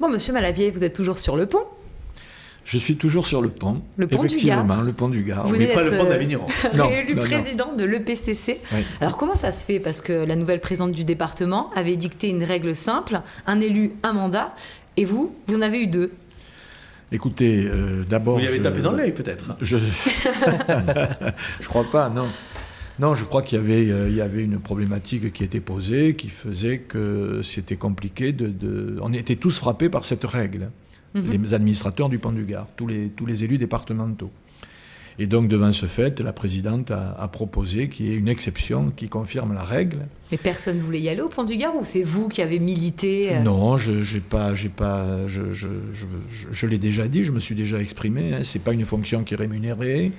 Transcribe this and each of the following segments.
Bon, monsieur Malavier, vous êtes toujours sur le pont. Je suis toujours sur le pont. Le pont du Gard. Effectivement, le pont du Gard. Vous Oui. venez Pas le d'être pont d'Avignon. réélu président de l'EPCC. Oui. Alors comment ça se fait? Parce que la nouvelle présidente du département avait dicté une règle simple, un élu, un mandat, et vous en avez eu 2. Écoutez, d'abord... Vous y avez tapé dans l'œil, peut-être. Je crois pas, non. Non, je crois qu'il y avait une problématique qui était posée, qui faisait que c'était compliqué On était tous frappés par cette règle, les administrateurs du pont du Gard, tous les élus départementaux. Et donc, devant ce fait, la présidente a proposé qu'il y ait une exception qui confirme la règle. Mais personne ne voulait y aller au pont du Gard, ou c'est vous qui avez milité Non, je l'ai déjà dit, je me suis déjà exprimé. Hein, c'est pas une fonction qui est rémunérée.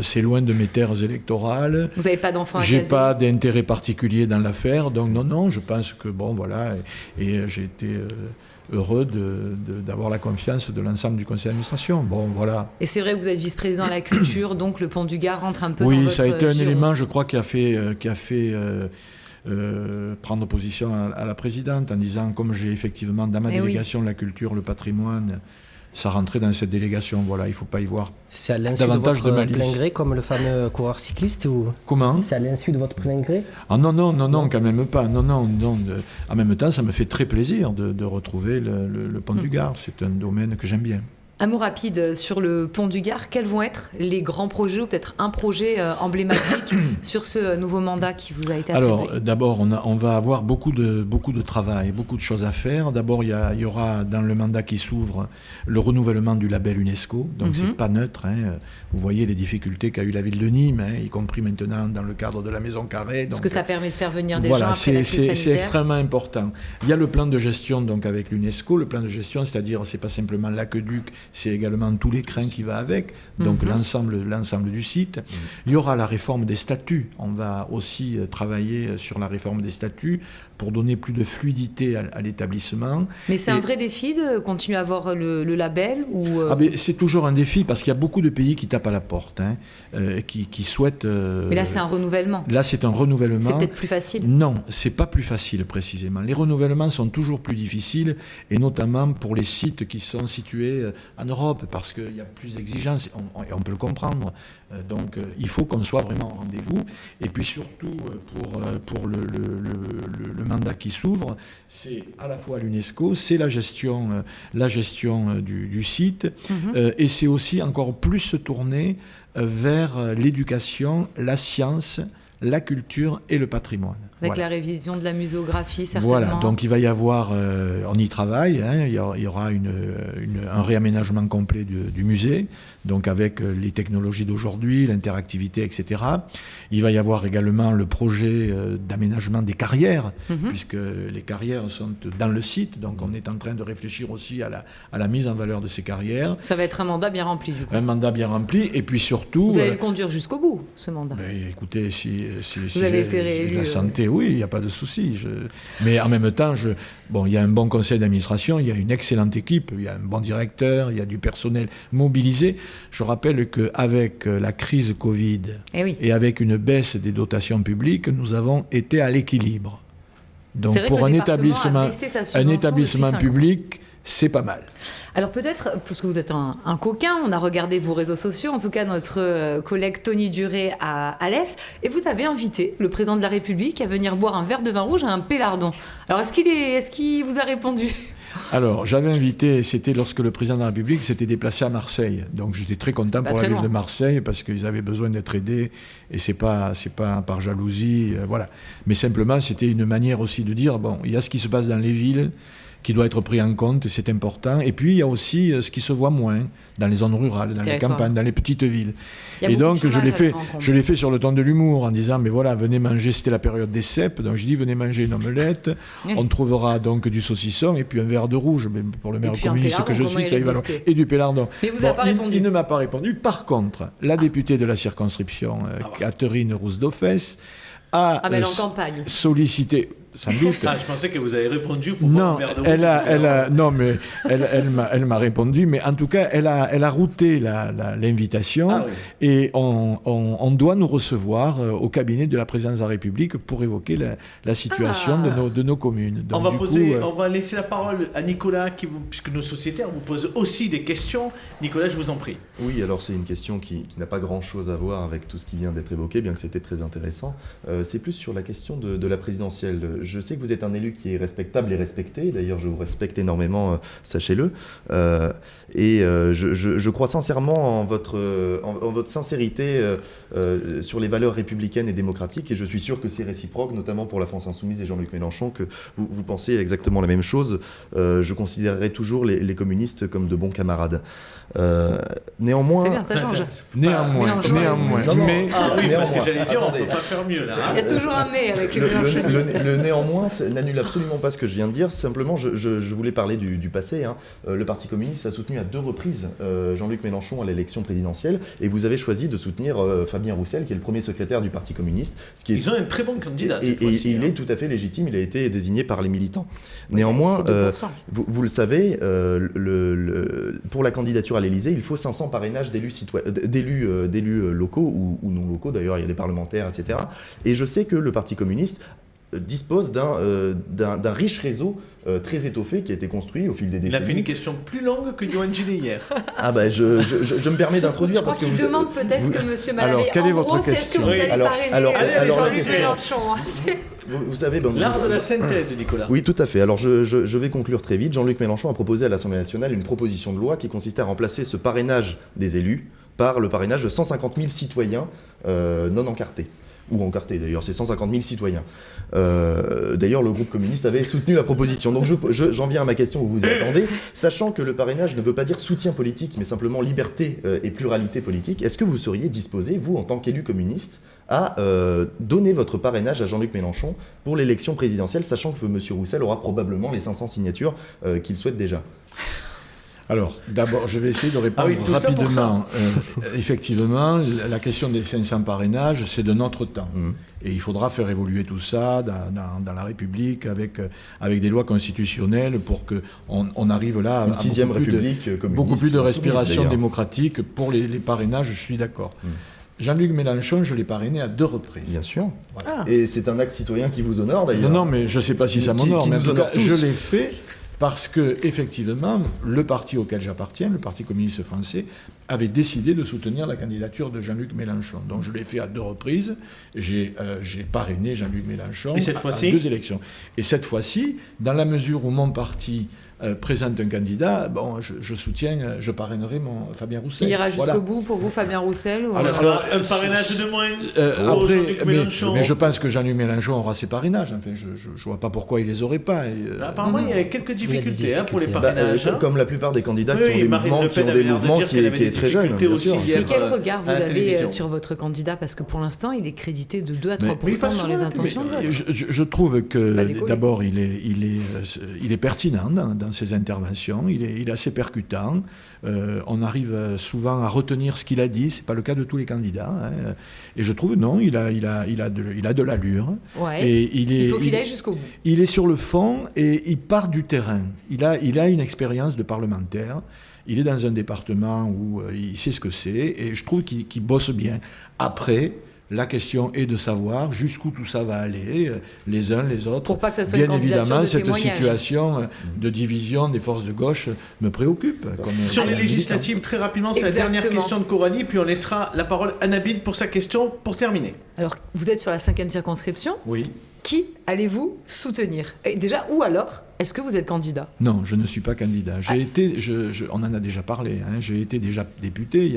C'est loin de mes terres électorales. Vous n'avez pas d'enfants à J'ai caser. pas d'intérêt particulier dans l'affaire. Donc non, je pense que bon, voilà. Et j'ai été heureux d'avoir la confiance de l'ensemble du conseil d'administration. Bon, voilà. Et c'est vrai que vous êtes vice-président à la culture, donc le pont du Gard rentre un peu dans Oui, votre ça a été un giron. élément, je crois, qui a fait prendre position à la présidente en disant, comme j'ai effectivement dans ma délégation la culture, le patrimoine, ça rentrait dans cette délégation. Voilà, il ne faut pas y voir C'est à l'insu davantage de de votre malice. plein gré, comme le fameux coureur cycliste ou... Comment ? C'est à l'insu de votre plein gré? Ah non, quand même pas. Non. En même temps, ça me fait très plaisir de retrouver le pont du Gard. C'est un domaine que j'aime bien. Un mot rapide sur le pont du Gard. Quels vont être les grands projets, ou peut-être un projet emblématique sur ce nouveau mandat qui vous a été attribué? Alors, d'abord, on va avoir beaucoup de travail, beaucoup de choses à faire. D'abord, il y aura dans le mandat qui s'ouvre le renouvellement du label UNESCO. Donc, c'est pas neutre. Hein. Vous voyez les difficultés qu'a eu la ville de Nîmes, hein, y compris maintenant dans le cadre de la Maison Carrée. Parce donc, que ça permet de faire venir des voilà, gens après la crise sanitaire. c'est extrêmement important. Il y a le plan de gestion donc avec l'UNESCO. Le plan de gestion, c'est-à-dire, c'est pas simplement l'aqueduc, c'est également tout l'écrin qui va avec, donc l'ensemble du site. Il y aura la réforme des statuts. On va aussi travailler sur la réforme des statuts pour donner plus de fluidité à l'établissement. Mais c'est un vrai défi de continuer à avoir le label ou c'est toujours un défi parce qu'il y a beaucoup de pays qui tapent à la porte, hein, qui souhaitent... Mais là, c'est un renouvellement. Là, c'est un renouvellement. C'est peut-être plus facile. Non, c'est pas plus facile précisément. Les renouvellements sont toujours plus difficiles, et notamment pour les sites qui sont situés en Europe, parce qu'il y a plus d'exigences, et on peut le comprendre. Donc, il faut qu'on soit vraiment au rendez-vous. Et puis surtout, pour le mandat qui s'ouvre, c'est à la fois l'UNESCO, c'est la gestion du site, et c'est aussi encore plus se tourner vers l'éducation, la science, la culture et le patrimoine. Avec voilà. la révision de la muséographie, certainement. Voilà, donc il va y avoir, on y travaille, hein, il y aura un réaménagement complet du musée, donc avec les technologies d'aujourd'hui, l'interactivité, etc. Il va y avoir également le projet d'aménagement des carrières, puisque les carrières sont dans le site, donc on est en train de réfléchir aussi à la mise en valeur de ces carrières. Ça va être un mandat bien rempli, du coup. Un mandat bien rempli, et puis surtout... Vous allez le conduire jusqu'au bout, ce mandat. Écoutez, si vous avez été réélu, la santé, oui, il n'y a pas de souci. Mais en même temps, il y a un bon conseil d'administration, il y a une excellente équipe, il y a un bon directeur, il y a du personnel mobilisé. Je rappelle qu'avec la crise Covid et avec une baisse des dotations publiques, nous avons été à l'équilibre. Donc pour un établissement public, c'est pas mal. Alors peut-être, parce que vous êtes un coquin, on a regardé vos réseaux sociaux, en tout cas notre collègue Tony Duré à Alès, et vous avez invité le président de la République à venir boire un verre de vin rouge à un pélardon. Alors est-ce qu'il vous a répondu ? Alors, j'avais invité, c'était lorsque le président de la République s'était déplacé à Marseille. Donc, j'étais très content pour la ville de Marseille parce qu'ils avaient besoin d'être aidés. Et c'est pas par jalousie, voilà. Mais simplement, c'était une manière aussi de dire, bon, il y a ce qui se passe dans les villes qui doit être pris en compte, c'est important. Et puis, il y a aussi ce qui se voit moins dans les zones rurales, dans les campagnes, dans les petites villes. Et donc, je l'ai fait sur le ton de l'humour, en disant, mais voilà, venez manger, c'était la période des cèpes, donc je dis, venez manger une omelette, on trouvera donc du saucisson, et puis un verre de rouge, mais pour le maire communiste que je suis, ça y va, et du pélardon. Mais vous n'avez pas répondu. Il ne m'a pas répondu. Par contre, la députée de la circonscription, Catherine Rousseau-Doffès, a sollicité... sans doute. Ah, je pensais que vous avez répondu pour Non, faire de elle m'a répondu, mais en tout cas, elle a routé l'invitation, Ah, oui. et on doit nous recevoir au cabinet de la présidence de la République pour évoquer la situation de nos communes. Donc, on va laisser la parole à Nicolas, puisque nos sociétaires vous posent aussi des questions. Nicolas, je vous en prie. Oui, alors c'est une question qui n'a pas grand-chose à voir avec tout ce qui vient d'être évoqué, bien que c'était très intéressant. C'est plus sur la question de la présidentielle. Je sais que vous êtes un élu qui est respectable et respecté, d'ailleurs je vous respecte énormément, sachez-le, et je crois sincèrement en votre sincérité sur les valeurs républicaines et démocratiques, et je suis sûr que c'est réciproque, notamment pour la France Insoumise et Jean-Luc Mélenchon, que vous pensez exactement la même chose. Je considérerai toujours les communistes comme de bons camarades. Néanmoins... C'est bien, ça change. Néanmoins. Mais... Ah oui, parce que néanmoins, j'allais dire, on ne attendez. peut pas faire mieux là. Il y a toujours un mais avec les mélanchonistes. Le néanmoins n'annule absolument pas ce que je viens de dire. Simplement, je voulais parler du passé. Le Parti communiste a soutenu à 2 reprises Jean-Luc Mélenchon à l'élection présidentielle, et vous avez choisi de soutenir Fabien Roussel, qui est le premier secrétaire du Parti communiste. Ils ont un très bon candidat. Et il est tout à fait légitime, il a été désigné par les militants. Néanmoins, vous le savez, pour la candidature à l'Élysée, il faut 500 parrainages d'élus locaux ou non locaux, d'ailleurs il y a des parlementaires, etc. Et je sais que le Parti communiste dispose d'un riche réseau très étoffé qui a été construit au fil des décennies. Il a fait une question plus longue que Yoann Gillet hier. Ah bah je me permets d'introduire. Je crois qu'il demande peut-être que M. Malavé... Alors, quelle est votre question ? Est-ce que vous allez parrainer Jean-Luc Mélenchon ? Vous savez, L'art de la synthèse, Nicolas. Oui, tout à fait. Alors, je vais conclure très vite. Jean-Luc Mélenchon a proposé à l'Assemblée nationale une proposition de loi qui consistait à remplacer ce parrainage des élus par le parrainage de 150 000 citoyens non encartés. Ou encartés, d'ailleurs, c'est 150 000 citoyens. D'ailleurs, le groupe communiste avait soutenu la proposition. Donc, j'en viens à ma question où vous attendez. Sachant que le parrainage ne veut pas dire soutien politique, mais simplement liberté et pluralité politique, est-ce que vous seriez disposé, vous, en tant qu'élu communiste, à donner votre parrainage à Jean-Luc Mélenchon pour l'élection présidentielle, sachant que M. Roussel aura probablement les 500 signatures qu'il souhaite déjà? Alors, d'abord, je vais essayer de répondre rapidement. Effectivement, la question des 500 parrainages, c'est de notre temps. Et il faudra faire évoluer tout ça dans la République avec des lois constitutionnelles pour qu'on arrive là à beaucoup plus de respiration démocratique pour les parrainages, je suis d'accord. Jean-Luc Mélenchon, je l'ai parrainé à 2 reprises. Bien sûr. Voilà. Et c'est un acte citoyen qui vous honore d'ailleurs. Non, mais je ne sais pas si ça m'honore, mais en tout cas, je l'ai fait parce que, effectivement, le parti auquel j'appartiens, le Parti communiste français, avait décidé de soutenir la candidature de Jean-Luc Mélenchon. Donc je l'ai fait à 2 reprises. J'ai parrainé Jean-Luc Mélenchon à 2 élections. Et cette fois-ci, dans la mesure où mon parti présente un candidat, bon, je parrainerai Fabien Roussel. Il ira jusqu'au bout pour vous, Fabien Roussel ou... Alors, un parrainage de moins mais je pense que Jean-Luc Mélenchon aura ses parrainages. Enfin, je ne vois pas pourquoi il ne les aurait pas. Apparemment, il y a quelques difficultés pour les parrainages. Comme la plupart des candidats qui ont des mouvements qui est très jeune, bien sûr. Mais quel regard vous avez sur votre candidat? Parce que pour l'instant, il est crédité de 2 à 3% dans les intentions de vote. Je trouve que, d'abord, il est pertinent dans ses interventions, il est assez percutant. On arrive souvent à retenir ce qu'il a dit, c'est pas le cas de tous les candidats. Et je trouve, non, il a de l'allure. Ouais. Et il faut qu'il aille jusqu'au bout. Il est sur le fond et il part du terrain. Il a une expérience de parlementaire. Il est dans un département où il sait ce que c'est, et je trouve qu'il bosse bien. Après, la question est de savoir jusqu'où tout ça va aller, les uns, les autres. Pour pas que ça soit bien une candidature évidemment, de cette témoignage. situation de division des forces de gauche me préoccupe. Sur les législatives, très rapidement, c'est la dernière question de Coranie, puis on laissera la parole à Nabil pour sa question pour terminer. Alors, vous êtes sur la 5e circonscription. Oui. Qui allez-vous soutenir? Et déjà, ou alors, est-ce que vous êtes candidat? Non, je ne suis pas candidat. On en a déjà parlé, j'ai été déjà député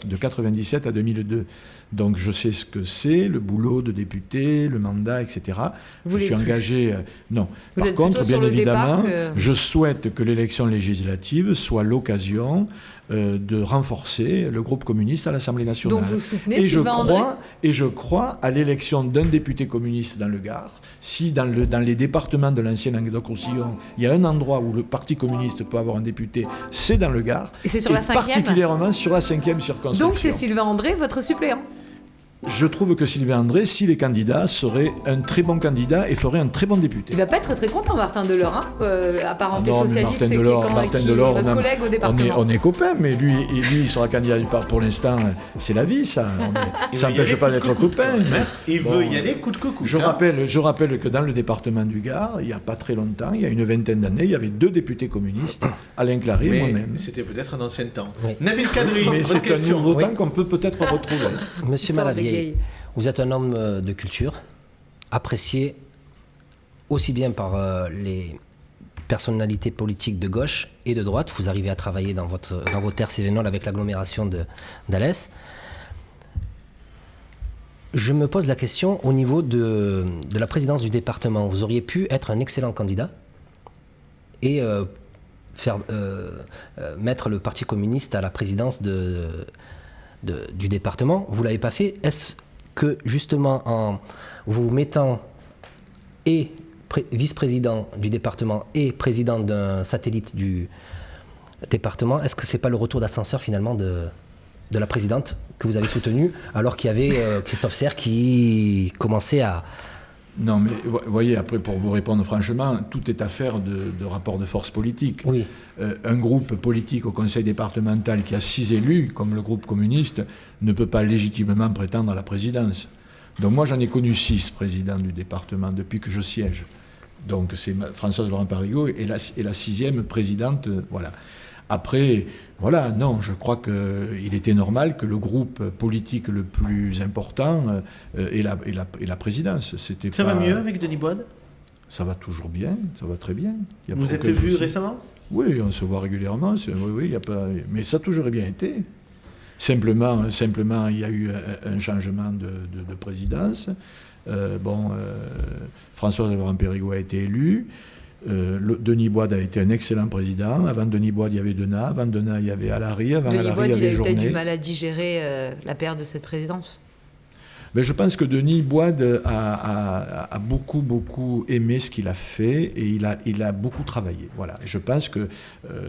de 97 à 2002. Donc je sais ce que c'est, le boulot de député, le mandat, etc. Je suis engagé... non. Par contre, bien évidemment, je souhaite que l'élection législative soit l'occasion de renforcer le groupe communiste à l'Assemblée nationale. Donc vous soutenez je crois à l'élection d'un député communiste dans le Gard. Si dans les départements de l'ancien Languedoc-Roussillon, il y a un endroit où le Parti communiste peut avoir un député, c'est dans le Gard. Et c'est sur la 5e ? Particulièrement sur la 5e circonscription. Donc c'est Sylvain André, votre suppléant ? Je trouve que Sylvain André, s'il est candidat, serait un très bon candidat et ferait un très bon député. Il va pas être très content, Martin Delors, hein, apparenté Non, mais socialiste, Martin Delors, votre collègue au département. On est copains, mais lui, il sera candidat pour l'instant. C'est la vie, ça. Ça n'empêche pas d'être copains. Il veut y aller coûte que coûte. Je rappelle que dans le département du Gard, il n'y a pas très longtemps, il y a une vingtaine d'années, il y avait 2 députés communistes, Alain Clary et moi-même. C'était peut-être un ancien temps. Oui. Nabil Kadri, mais c'est question. un nouveau temps qu'on peut peut-être retrouver. Monsieur Malavieille, vous êtes un homme de culture, apprécié aussi bien par les personnalités politiques de gauche et de droite. Vous arrivez à travailler dans vos terres cévenoles avec l'agglomération d'Alès. Je me pose la question au niveau de la présidence du département. Vous auriez pu être un excellent candidat et mettre le Parti communiste à la présidence du département. Vous ne l'avez pas fait. Est-ce que justement en vous mettant et vice-président du département et président d'un satellite du département, est-ce que c'est pas le retour d'ascenseur finalement de la présidente que vous avez soutenue alors qu'il y avait Christophe Serre qui commençait à... Non, mais vous voyez, après, pour vous répondre franchement, tout est affaire de rapport de force politique. Oui. Un groupe politique au conseil départemental qui a 6 élus, comme le groupe communiste, ne peut pas légitimement prétendre à la présidence. Donc moi, j'en ai connu 6 présidents du département depuis que je siège. Donc c'est Françoise Laurent-Parigot et la 6e présidente, voilà. Après, voilà, non, je crois qu'il était normal que le groupe politique le plus important ait la présidence. Ça va mieux avec Denis Boide ? Ça va toujours bien, ça va très bien. Vous êtes vus récemment ? Oui, on se voit régulièrement, oui, y a pas, mais ça a toujours bien été. Simplement, il y a eu un changement de présidence. François Laurent-Périgot a été élu. Denis Boide a été un excellent président. Avant Denis Boide, il y avait Denat. Avant Denat, il y avait Alary. Avant Denis Alary, Boide, il y avait il a eu Journet. peut-être du mal à digérer la perte de cette présidence. Mais je pense que Denis Boide a beaucoup aimé ce qu'il a fait et il a beaucoup travaillé. Voilà. Je pense que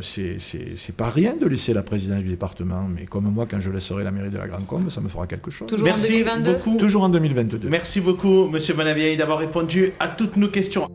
c'est pas rien de laisser la présidence du département, mais comme moi, quand je laisserai la mairie de la Grande Combe, ça me fera quelque chose. Toujours en 2022 ? Beaucoup. Toujours en 2022. Merci beaucoup, Monsieur Malavieille, d'avoir répondu à toutes nos questions.